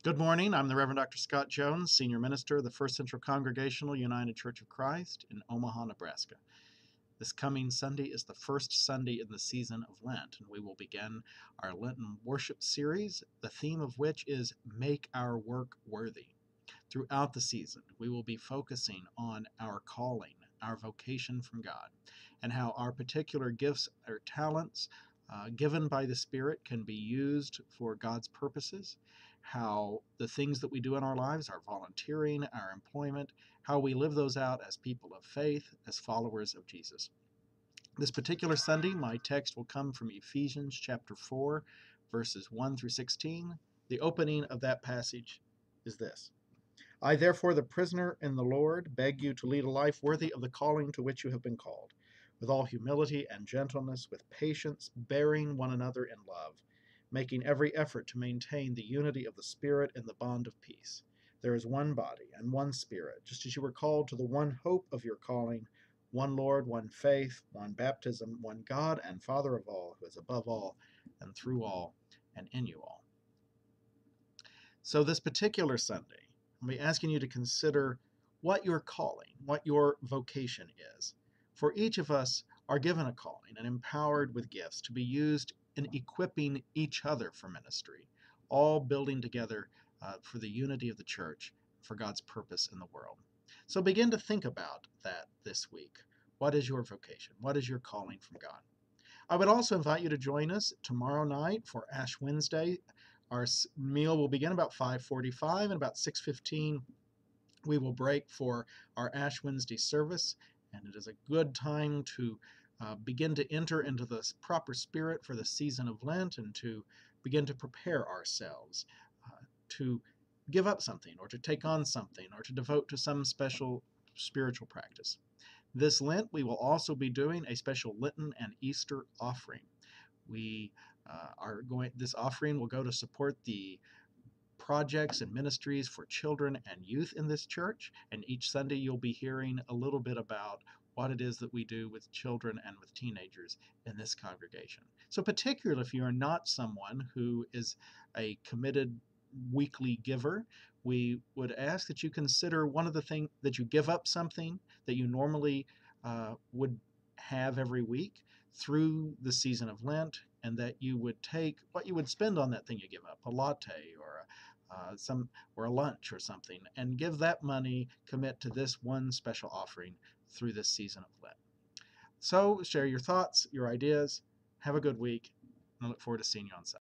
Good morning. I'm the Reverend Dr. Scott Jones, Senior Minister of the First Central Congregational United Church of Christ in Omaha, Nebraska. This coming Sunday is the first Sunday in the season of Lent, and we will begin our Lenten worship series, the theme of which is Make Our Work Worthy. Throughout the season, we will be focusing on our calling, our vocation from God, and how our particular gifts or talents given by the Spirit can be used for God's purposes, how the things that we do in our lives, our volunteering, our employment, how we live those out as people of faith, as followers of Jesus. This particular Sunday, my text will come from Ephesians chapter 4, verses 1 through 16. The opening of that passage is this: I, therefore, the prisoner in the Lord, beg you to lead a life worthy of the calling to which you have been called, with all humility and gentleness, with patience, bearing one another in love, making every effort to maintain the unity of the Spirit in the bond of peace. There is one body and one Spirit, just as you were called to the one hope of your calling, one Lord, one faith, one baptism, one God and Father of all, who is above all and through all and in you all. So this particular Sunday, I'll be asking you to consider what your calling, what your vocation is. For each of us are given a calling and empowered with gifts to be used in equipping each other for ministry, all building together for the unity of the church, for God's purpose in the world. So begin to think about that this week. What is your vocation? What is your calling from God? I would also invite you to join us tomorrow night for Ash Wednesday. Our meal will begin about 5:45, and about 6:15 we will break for our Ash Wednesday service, and it is a good time to begin to enter into the proper spirit for the season of Lent and to begin to prepare ourselves to give up something or to take on something or to devote to some special spiritual practice. This Lent, we will also be doing a special Lenten and Easter offering. This offering will go to support the projects and ministries for children and youth in this church. And each Sunday you'll be hearing a little bit about what it is that we do with children and with teenagers in this congregation. So particularly if you are not someone who is a committed weekly giver, we would ask that you consider one of the things that you give up something that you normally would have every week through the season of Lent, and that you would take what you would spend on that thing you give up, a latte or a lunch or something, and give that money, commit to this one special offering through this season of Lent. So share your thoughts, your ideas. Have a good week. I look forward to seeing you on Sunday.